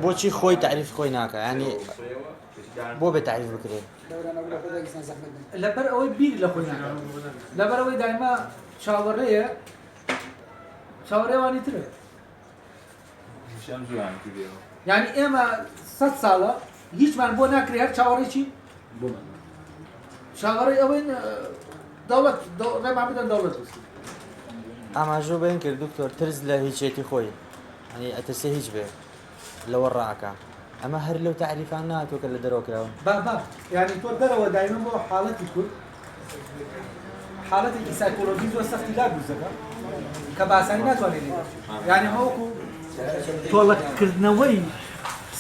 بۆچی خۆی تعریف خۆی ناکە ینی بۆ بێ تعریف بکرێت لەبەر ئەوەی بیر لە خۆی ناکات لەبەر ئەوەی دایما چاوەڕێیە چاوەڕێوانی ترە یعنی ئێمە 100 ساڵە هیچمان بۆ ناکرێ هەر چاوەڕێکی چاوەڕێی ئەوەی دەوڵەت ڕێمان بدەن دەوڵەت بستن ئاماژوو بێن کرد دکتۆر ترس لە هیچێتی خۆی ئەنی ئەتەسێ هیچ بێ لەوە ڕاکە ئەمە هەر لەو تعریفان ناتۆکە لە دەرەوەکراون با یعنی تۆ دەرەوە دایما بۆ حاڵەتی کورد حاڵەتێکی سایکۆلۆژی زۆر سەختی لا دروست دەکات کە باسانی ناتوانێت لێ یعنی هەوەکو تۆڵەتکردنەوەی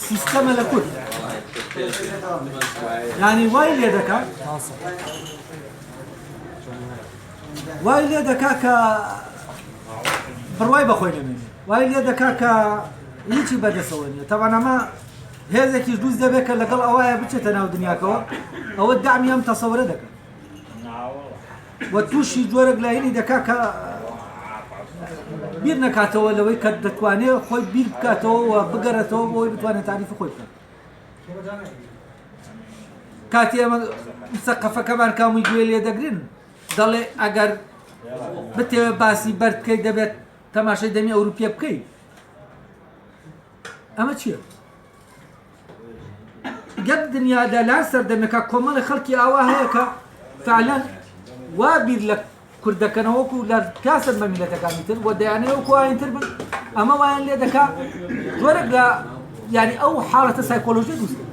سیستەمە لە کورد یعنی وای لێ دەکات وای لێ دەکا کە بڕوای بەخۆی نەمێنێ وای لێ دەکا کە هیچی بەدەسەوە نیە تەوان ئەمە هێزێکیش دروست دەبێت کە لەگەڵ ئەوایە بچێتە ناو دنیاکەوە ئەوە دامی ئەم تەسەورە دەکات وە تووشی جۆرەك لایەنی دەکا کە بیر نەکاتەوە لەوەی کە دەتوانێت خۆی بیر بکاتەوە و بگەڕێتەوە بۆی بتوانێت تاریفی خۆی بکات کاتی ئەمە سەقەفەکەمان کامی گوێ لێ دەگرن دەڵێ ئەگەر بتێوێ باسی بەرد بکەیت دەبێت تەماشای دەمی ئەوروپیە بکەیت ئەمە چییە؟ گەب دنیادا لا سەردەمێکە کۆمەڵی خەڵکی ئاوا هەیە کە فعلەن وا بیر لە کوردەکەنەوەکو لە کاسن بە میلەتەکانی تر و دەیانەیە وەکو ئاینتر بن ئەمە وایان لێ دەکا جۆرێک لە یعنی ئەو حاڵەتە سایکۆلۆژی دروستکە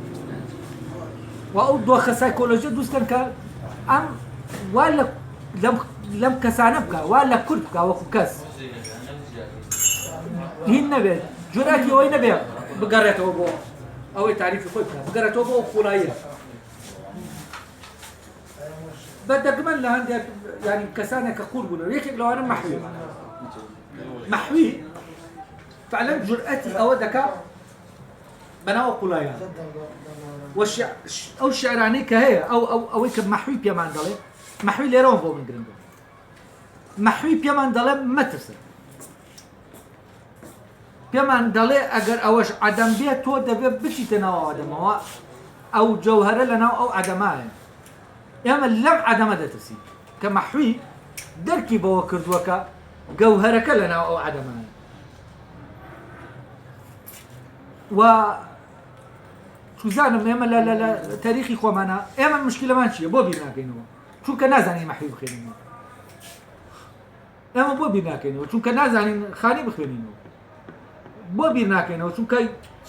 و ئەو دۆخە سایکۆلۆژی دروستکەن کە ئەم وا لەم کەسانە بکە وا لە کورد بکە وەکو کەس هین نەبێت جۆراکی ئەوەی نەبێت بگەڕێتەوە بۆ ئەوەی تاریفی خۆی بکە بگەڕێتەوە بۆ قوڵاییە بەدەگمەن لە هەندێک ینی کەسانێک کە قوڵ بوونەوە یەکێک لەوانە مەحوی فعلا جورئەتی ئەوە دەکات بەناوە قوڵاییان ئەو شعرانەی کە هەیە ئەوەی کە مەحوی پێمان دەڵێ مەحوی لێرەوە بۆ من گرنگە مەحوی پێمان دەڵێ مەترسە پێمان دەڵێ ئەگەر ئەوەش عەدەم بێت تۆ دەبێت بچیتە ناو ئەوەدەمەوە ئەو جەوهەرە لە ناو ئەو عەدەمایە ئێمە لەم عەدەمە دەترسین کە مەحوی دەرکی بەوە کردووەکە گەوهەرەکە لە ناو ئەو عەدەمایە و چوزانم ئێمە لە تاریخی خۆمانە ئێمە مشکلەمان چییە بۆ بیر ناکەینەوە چونکە نازانین مەحوی بخوێنینەوە ئێمە بۆ بیر ناکەینەوە چونکە نازانین خانی بخوێنینەوە بۆ بیر ناکەینەوە چونکە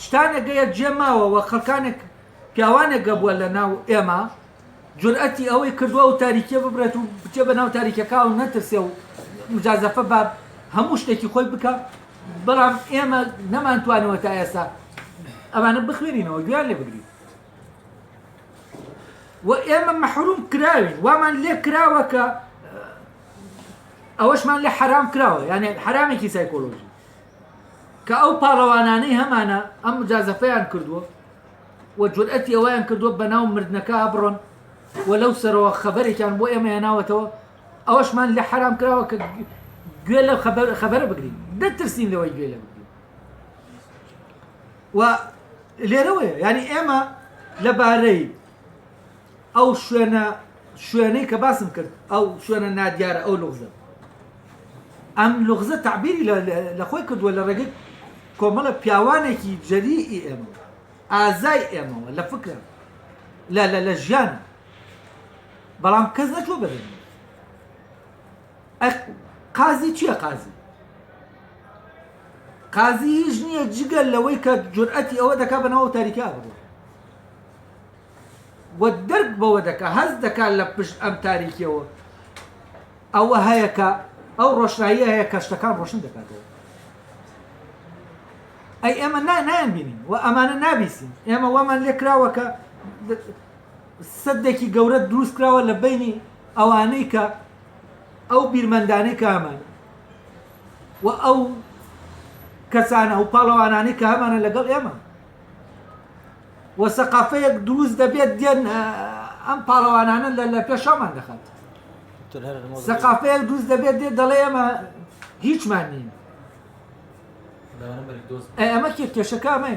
شتانێک گەیە جێماوە و خەڵکانێک پیاوانێک گەبووە لە ناو ئێمە جورئەتی ئەوەی کردووە و تاریکیە ببرێت و بچێ بە ناو تاریکەکە و نەترسێ و مجازەفە بە هەموو شتێکی خۆی بکە بەڵام ئێمە نەمانتوانەوە تا ئێستا ئەوانە بخوێنینەوە گویان لێ بگرین و ئێمە مەحروم کراوین وامان لێ کراوە کە ئەوەشمان لێ حرام کراوە یعنی حرامێکی سایکۆلۆژی کە ئەو پاڵەوانانەی هەمانە ئەم مجازەفەیان کردووە و جورئەتی ئەوەیان کردووە بەناو مردنەکە بڕۆن و لەو سەرەوە خەبەرێکیان بۆ ئێمە هێناوەتەوە ئەوەشمان لێ حرام کراوە کە گوێ لە خەبەرە بگرین دەترسین لەوەی گوێ لە بگرین و لێرەوەیە ینی ئێمە لەبارەی ئەو شوێنەی کە باسم کرد ئەو شوێنە نادیارە ئەو لغزە ئەم لغزە تعبیری لە خۆی کردووە لە ڕێگەی کۆمەڵە پیاوانێکی جەریئی ئێمە ئازای ئێمەوە لە فکرە لە ژیانە بەڵام کەس نەچوە بەدەن قازی چییە قازی هیچ نییە جگەل لەوەی کە جورئەتی ئەوە دەکا بەناو تاریکا بڕوە و دەرک بەوە دەکا هەز دەکات لە پشت ئەم تاریکیەوە ئەوە هەیە کە ئەو ڕۆشناییە هەیە کە شتەکان ڕۆشن دەکاتەوە ئەی ئێمە نایان بینین و ئەمانە نابیسین ئێمە وامان لێ کراوە کە سەدێکی گەورە دروست کراوە لە بینی ئەوانەی کە ئەو بیرمەندانەی کە هەمان و ئەو کەسانە و پاڵەوانانەی کە هەمانە لەگەڵ ئێمە و سەقافەیەک دروست دەبێت دێن ئەم پاڵەوانانە لە پێشامان دەخات سەقافەیەک دروست دەبێت دێت دەڵێ ئێمە هیچمان نین ئەمە کێشەکەمێ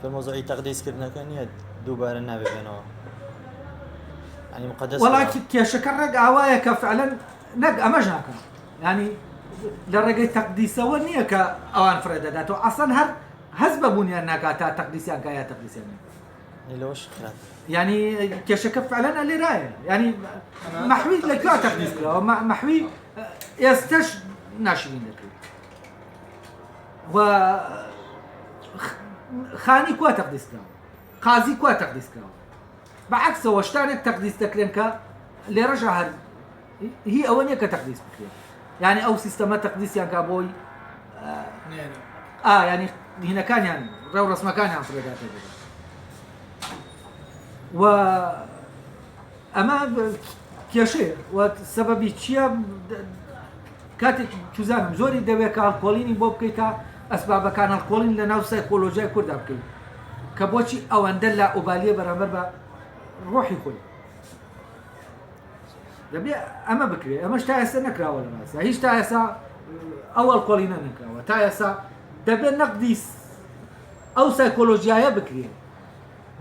فالموضوعي تقديس كرنا كان يد دوباره نبي بينه يعني مقدس وڵاکی کێشەکە ڕێک ئاوایە کە فعلەن نەک ئەمەش ناکەن ینی لە ڕێگەی تەقدیسەوە نییە کە ئەوان فرە دەداتەوە ئەسەن هەر هەز بەبوونیان ناکات تا تەقدیسیان کە یا تەقدیسیان لوش خرات يعني كشكف فعلا اللي رايه يعني محوي لك لا تقديس له محوي يستش ناشرين لك و خاني كوا تقديس له قاضي كوا تقديس له بعكس وشتان التقديس تكلمك اللي رجع هي اوليه كتقديس بكري يعني او سيستم تقديس يعني كابوي يعني هنا كان يعني رورس مكان يعني فريدات و ئەمە کێشەیە و سەبەبی چییە کاتێک توزانم زۆری دەوێت کە ئەڵکۆڵینی بۆ بکەیت تا ئەسبابەکان ئەڵکۆڵین لە ناو سایکۆلۆژیای کووردا بکەیت کە بۆچی ئەوەندە لا ئۆبالیە بەرامبەر بە ڕۆحی خۆی دەبێ ئەمە بکرێت ئەمەش تا ئێستا نەکراوە لە ماسا هیچ تا ئێستا ئەو ئەڵکۆڵینە نەکراوە تا ئێستا دەبێت نەقدی ئەو سایکۆلۆژیایە بکرێت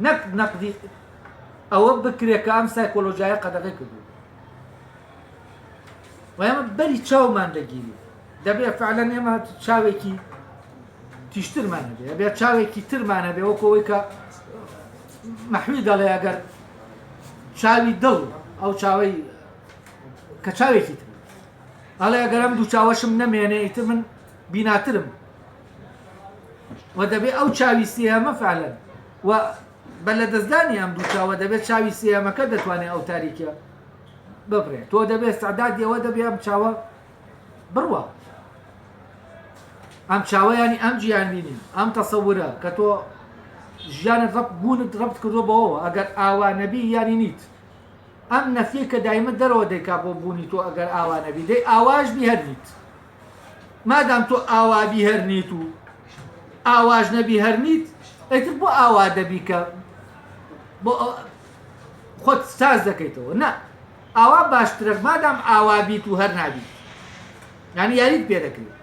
نەک نەقدی ئەوە بکرێت کە ئەم سایکۆلۆژیایە قەدەغی کردو و ئێمە بەری چاومان دەگیری دەبێت فعلەن ئێمە چاوێکی تیشترمان هەبێ دەبێت چاوێکی ترمان هەبێ وەکەوەی کە مەحوی دەڵێ ئەگەر چاوی دڵ ئەو چاوەی کە چاوێکی تر ئەڵێ ئەگەر ئەم دوو چاوەشم نەمێنێ ئیتر من بیناترم و دەبێت ئەو چاوی سێهەمە فعلەن و بە لە دەستدانی ئەم دوو چاوە دەبێت چاوی سێهەمەکە دەتوانێت ئەو تاریکە ببڕێت تۆ دەبێت سەعدادیەوە دەبێت ئەم چاوە بڕوە ئەم چاوە ینی ئەم گیان بینین ئەم تەسەورە کە تۆ ژیانت بوونت ڕەبت کردووە بەوەوە ئەگەر ئاوا نەبی یانی نیت ئەم نەفیە کە دایمە دەرەوە دەیکا بۆ بوونی تۆ ئەگەر ئاوا نەبی دەی ئاواژ بیهەر نیت مادام تۆ ئاوا بیهەر نیت و ئاواژ نەبی هەر نیت ئەیتر بۆ ئاوا دەبی کە بۆ خۆت ساز دەکەیتەوە نا ئاوا باشترە مادام ئاوا بیت و هەر نابیت یعنی یاریت پێ دەکرێت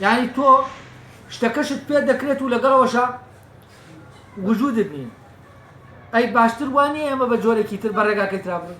یعنی تۆ شتەکەشت پێ دەکرێت و لەگەڵەوەشە وجودت نییە ئەی باشتر وانە ئێمە بە جۆرێکی تر بە ڕێگاکەی ترابن